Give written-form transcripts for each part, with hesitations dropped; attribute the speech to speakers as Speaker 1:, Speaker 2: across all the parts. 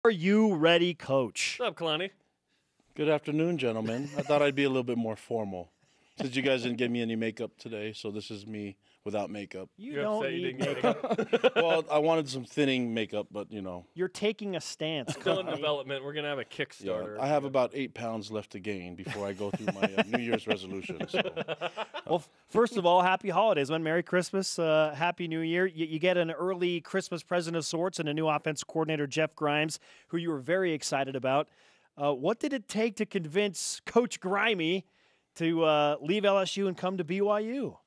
Speaker 1: Are you ready, Coach?
Speaker 2: What's up, Kalani?
Speaker 3: Good afternoon, gentlemen. I thought I'd be a little bit more formal since you guys didn't give me any makeup today, so this is me without makeup.
Speaker 1: You
Speaker 2: You're
Speaker 1: don't
Speaker 2: upset you
Speaker 1: need
Speaker 2: didn't get
Speaker 1: makeup.
Speaker 3: Well, I wanted some thinning makeup, but you know.
Speaker 1: You're taking a stance.
Speaker 2: Still in
Speaker 1: Kalani.
Speaker 2: development. We're going to have a Kickstarter.
Speaker 3: I have about 8 pounds left to gain before I go through my New Year's resolution. So.
Speaker 1: Well, first of all, happy holidays, man. Merry Christmas, Happy New Year. You get an early Christmas present of sorts and a new offensive coordinator, Jeff Grimes, who you were very excited about. What did it take to convince Coach Grimey to leave LSU and come to BYU?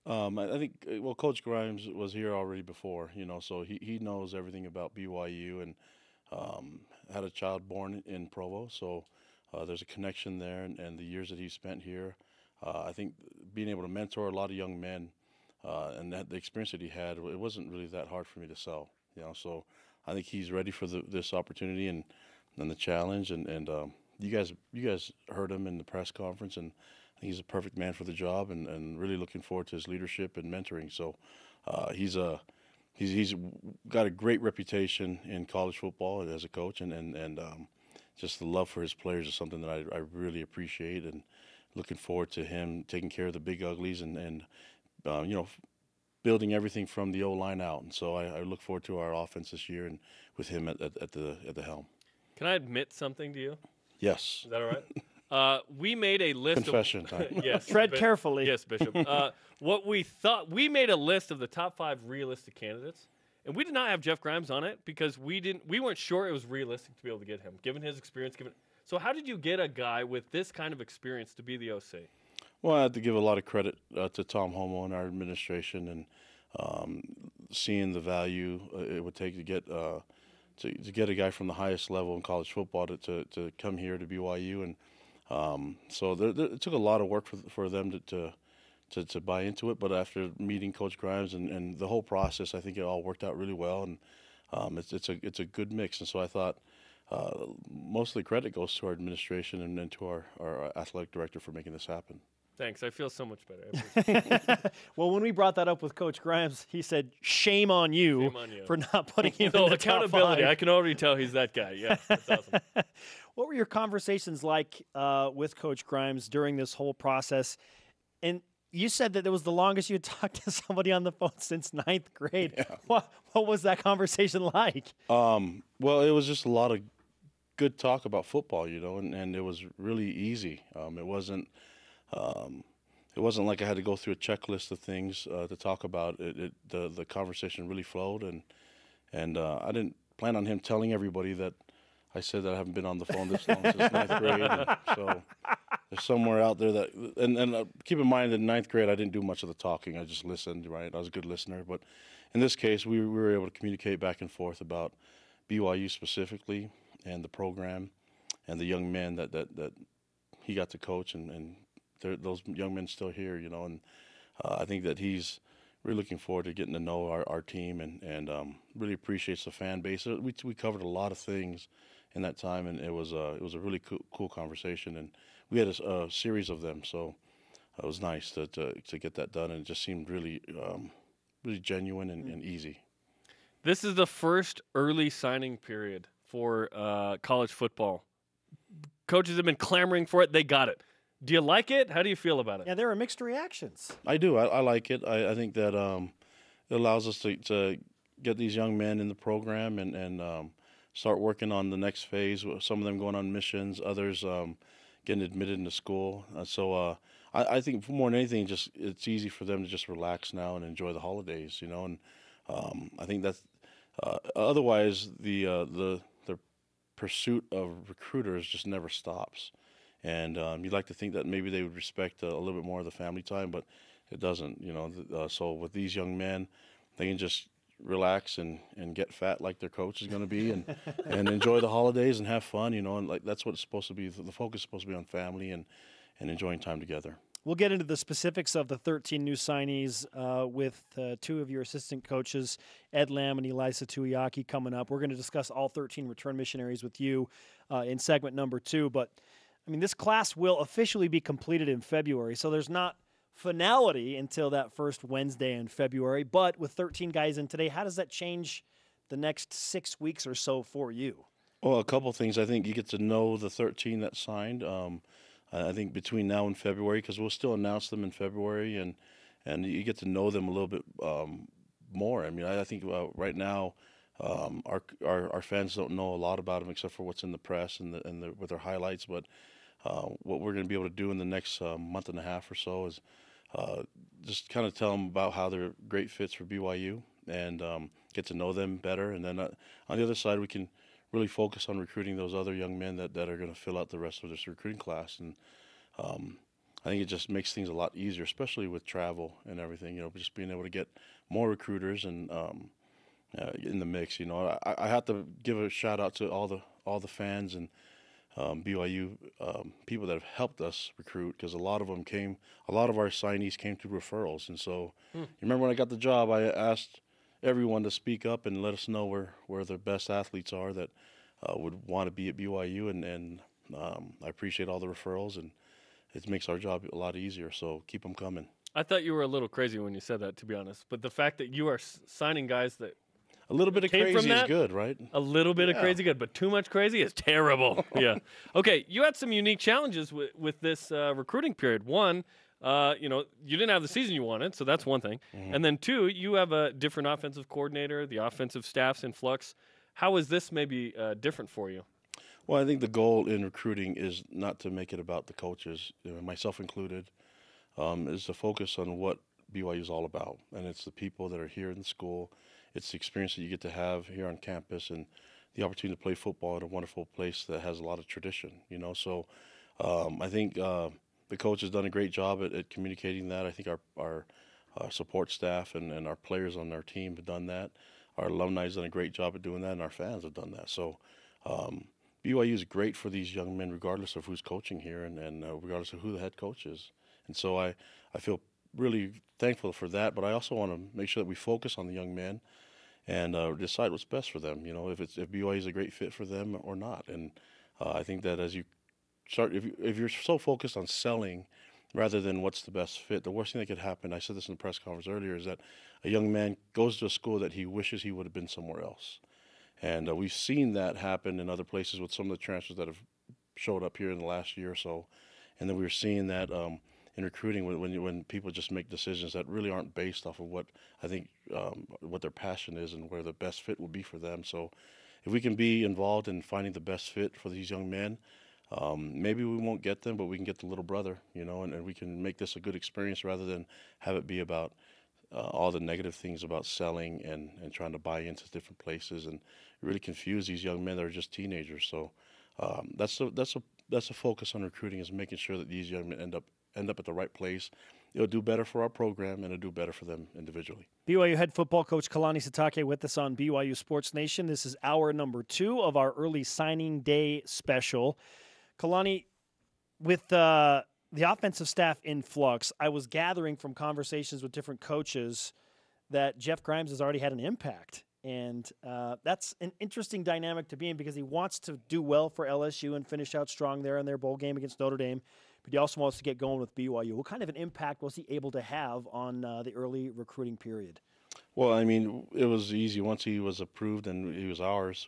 Speaker 3: I think, well, Coach Grimes was here already before, you know, so he knows everything about BYU and had a child born in Provo, so there's a connection there, and the years that he spent here, I think being able to mentor a lot of young men and the experience that he had, it wasn't really that hard for me to sell, you know, so I think he's ready for this opportunity and the challenge, and you guys heard him in the press conference, and I think he's a perfect man for the job, and really looking forward to his leadership and mentoring. So he's got a great reputation in college football as a coach, and just the love for his players is something that I really appreciate, and looking forward to him taking care of the big uglies and you know, building everything from the O-line out. And so I look forward to our offense this year and with him at the helm.
Speaker 2: Can I admit something to you?
Speaker 3: Yes.
Speaker 2: Is that all right? We made a list
Speaker 3: Confession
Speaker 2: of
Speaker 3: time.
Speaker 2: yes.
Speaker 1: Tread carefully.
Speaker 2: Yes, Bishop. What we thought, we made a list of the top 5 realistic candidates, and we did not have Jeff Grimes on it because we weren't sure it was realistic to be able to get him, given his experience. So how did you get a guy with this kind of experience to be the OC?
Speaker 3: Well, I have to give a lot of credit to Tom Homo and our administration, and seeing the value it would take to get a guy from the highest level in college football to come here to BYU, and so it took a lot of work for them to buy into it. But after meeting Coach Grimes and the whole process, I think it all worked out really well, and it's a good mix. And so I thought most of the credit goes to our administration and to our athletic director for making this happen.
Speaker 2: Thanks. I feel so much better.
Speaker 1: Well, when we brought that up with Coach Grimes, he said, shame on you, for not putting him in the
Speaker 2: accountability.
Speaker 1: top 5.
Speaker 2: I can already tell he's that guy. Yeah, that's awesome.
Speaker 1: What were your conversations like with Coach Grimes during this whole process? And you said that it was the longest you had talked to somebody on the phone since 9th grade.
Speaker 3: Yeah.
Speaker 1: What was that conversation like?
Speaker 3: Well, it was just a lot of good talk about football, you know, and it was really easy. It wasn't like I had to go through a checklist of things to talk about. The conversation really flowed, and I didn't plan on him telling everybody that I said that I haven't been on the phone this long since 9th grade. And so there's somewhere out there that, and keep in mind that in 9th grade I didn't do much of the talking. I just listened, right? I was a good listener. But in this case, we were able to communicate back and forth about BYU specifically and the program and the young men that he got to coach, and those young men still here, you know, and I think that he's really looking forward to getting to know our team, and really appreciates the fan base. We covered a lot of things in that time, and it was a really cool conversation, and we had a series of them, so it was nice to get that done, and it just seemed really really genuine and easy.
Speaker 2: This is the first early signing period for college football. Coaches have been clamoring for it. They got it. Do you like it? How do you feel about it?
Speaker 1: Yeah, there are mixed reactions.
Speaker 3: I do. I like it. I think that it allows us to get these young men in the program and start working on the next phase. Some of them going on missions, others getting admitted into school. So I think more than anything, just it's easy for them to just relax now and enjoy the holidays, you know. And I think that's otherwise the pursuit of recruiters just never stops. And you'd like to think that maybe they would respect a little bit more of the family time, but it doesn't, you know. So with these young men, they can just relax and get fat like their coach is going to be, and enjoy the holidays and have fun, you know. And like that's what it's supposed to be. The focus is supposed to be on family and enjoying time together.
Speaker 1: We'll get into the specifics of the 13 new signees with 2 of your assistant coaches, Ed Lamb and Elisa Tuiaki, coming up. We're going to discuss all 13 return missionaries with you in segment number 2, but I mean, this class will officially be completed in February, so there's not finality until that first Wednesday in February. But with 13 guys in today, how does that change the next 6 weeks or so for you?
Speaker 3: Well, a couple things. I think you get to know the 13 that signed. I think between now and February, because we'll still announce them in February, and you get to know them a little bit more. I mean, I think right now our fans don't know a lot about them except for what's in the press and with their highlights. But what we're going to be able to do in the next month and a half or so is just kind of tell them about how they're great fits for BYU and get to know them better. And then on the other side, we can really focus on recruiting those other young men that are going to fill out the rest of this recruiting class. And I think it just makes things a lot easier, especially with travel and everything. You know, just being able to get more recruiters and in the mix. You know, I have to give a shout out to all the fans and BYU people that have helped us recruit, because a lot of our signees came through referrals. And so, you remember when I got the job, I asked everyone to speak up and let us know where the best athletes are that would want to be at BYU, and I appreciate all the referrals, and it makes our job a lot easier. So keep them coming.
Speaker 2: I thought you were a little crazy when you said that, to be honest. But the fact that you are signing guys that
Speaker 3: a little bit of
Speaker 2: came
Speaker 3: crazy
Speaker 2: from that,
Speaker 3: is good, right?
Speaker 2: A little bit of crazy good, but too much crazy is terrible. Yeah. Okay, you had some unique challenges with this recruiting period. One, you didn't have the season you wanted, so that's one thing.
Speaker 3: Mm-hmm.
Speaker 2: And then two, you have a different offensive coordinator. The offensive staff's in flux. How is this maybe different for you?
Speaker 3: Well, I think the goal in recruiting is not to make it about the coaches, myself included, is to focus on what BYU is all about. And it's the people that are here in the school. It's the experience that you get to have here on campus and the opportunity to play football in a wonderful place that has a lot of tradition, So I think the coach has done a great job at communicating that. I think our support staff and our players on our team have done that. Our alumni has done a great job at doing that, and our fans have done that. So BYU is great for these young men, regardless of who's coaching here and regardless of who the head coach is. And so I feel really thankful for that, but I also want to make sure that we focus on the young men and decide what's best for them. If BYU is a great fit for them or not. And I think that as you start, if you're so focused on selling rather than what's the best fit, the worst thing that could happen, I said this in the press conference earlier, is that a young man goes to a school that he wishes he would have been somewhere else. And we've seen that happen in other places with some of the transfers that have showed up here in the last year or so. And then we're seeing that in recruiting when people just make decisions that really aren't based off of what I think what their passion is and where the best fit will be for them. So if we can be involved in finding the best fit for these young men, maybe we won't get them, but we can get the little brother, and we can make this a good experience rather than have it be about all the negative things about selling and trying to buy into different places and really confuse these young men that are just teenagers. So that's a focus on recruiting, is making sure that these young men end up at the right place. It'll do better for our program, and it'll do better for them individually.
Speaker 1: BYU head football coach Kalani SItake with us on BYU Sports Nation. This is hour number 2 of our early signing day special. Kalani, with the offensive staff in flux, I was gathering from conversations with different coaches that Jeff Grimes has already had an impact. And that's an interesting dynamic to be in, because he wants to do well for LSU and finish out strong there in their bowl game against Notre Dame, but he also wants to get going with BYU. What kind of an impact was he able to have on the early recruiting period?
Speaker 3: Well, I mean, it was easy. Once he was approved and he was ours,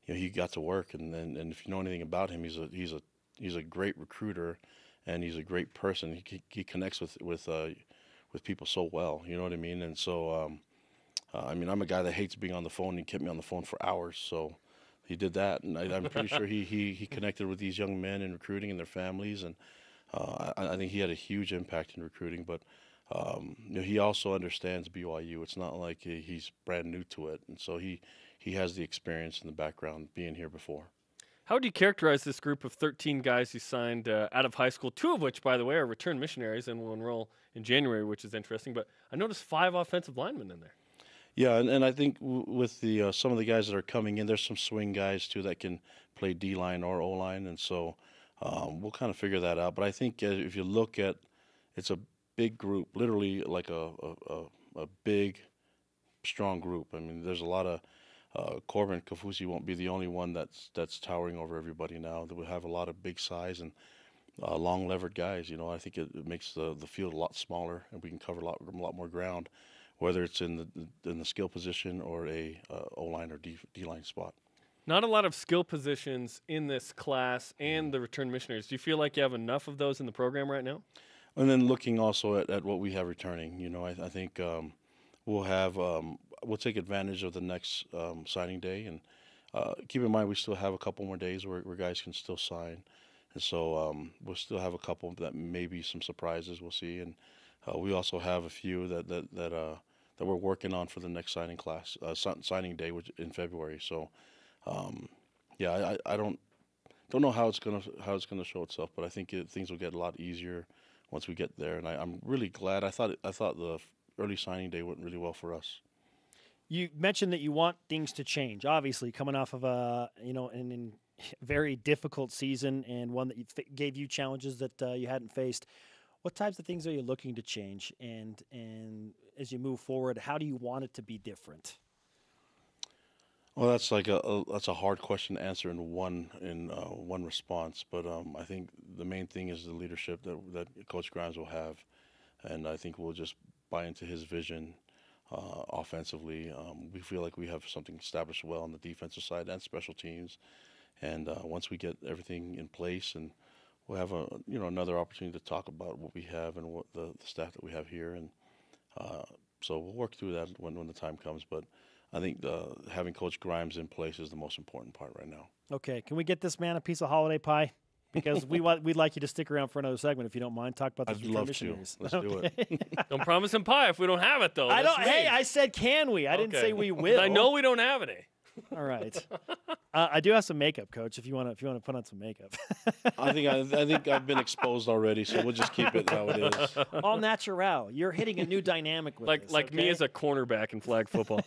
Speaker 3: he got to work. And if you know anything about him, he's a great recruiter, and he's a great person. He connects with people so well. You know what I mean? And so. I'm a guy that hates being on the phone. He kept me on the phone for hours, so he did that, and I'm pretty sure he connected with these young men in recruiting and their families, and I think he had a huge impact in recruiting. But he also understands BYU. It's not like he's brand new to it, and so he has the experience and the background being here before.
Speaker 2: How would you characterize this group of 13 guys you signed out of high school, 2 of which, by the way, are return missionaries and will enroll in January, which is interesting, but I noticed 5 offensive linemen in there.
Speaker 3: Yeah, and I think with the some of the guys that are coming in, there's some swing guys too that can play D-line or O-line, and so we'll kind of figure that out. But I think if you look at, it's a big group, literally like a big, strong group. I mean, there's a lot of Corbin Kafusi won't be the only one that's towering over everybody now. That we have a lot of big size and long levered guys. I think it makes the field a lot smaller, and we can cover a lot more ground, whether it's in the skill position or a O-line or D-line spot.
Speaker 2: Not a lot of skill positions in this class and the return missionaries. Do you feel like you have enough of those in the program right now?
Speaker 3: And then looking also at what we have returning, you know, I think we'll take advantage of the next signing day, and keep in mind we still have a couple more days where guys can still sign, and so we'll still have a couple that may be some surprises we'll see, and we also have a few that we're working on for the next signing class, signing day, which in February. So yeah, I don't know how it's gonna show itself, but I think things will get a lot easier once we get there, and I'm really glad. I thought the early signing day went really well for us.
Speaker 1: You mentioned that you want things to change. Obviously, coming off of a an very difficult season and one that gave you challenges that you hadn't faced. What types of things are you looking to change? And as you move forward, how do you want it to be different?
Speaker 3: Well, that's like that's a hard question to answer in one response. But I think the main thing is the leadership that Coach Grimes will have, and I think we'll just buy into his vision. Offensively, we feel like we have something established well on the defensive side and special teams, and once we get everything in place, and we'll have another opportunity to talk about what we have and what the staff that we have here, and so we'll work through that when the time comes. But I think having Coach Grimes in place is the most important part right now.
Speaker 1: Okay, can we get this man a piece of holiday pie? Because we'd like you to stick around for another segment if you don't mind. Talk about the
Speaker 3: I'd love to. Let's do it.
Speaker 2: Don't promise him pie if we don't have it, though.
Speaker 1: I don't. Hey, I said can we? I didn't say we will.
Speaker 2: I know we don't have any.
Speaker 1: All right. I do have some makeup, Coach. If you want to put on some makeup.
Speaker 3: I think I've been exposed already, so we'll just keep it how it is.
Speaker 1: All natural. You're hitting a new dynamic with this.
Speaker 2: Like me as a cornerback in flag football.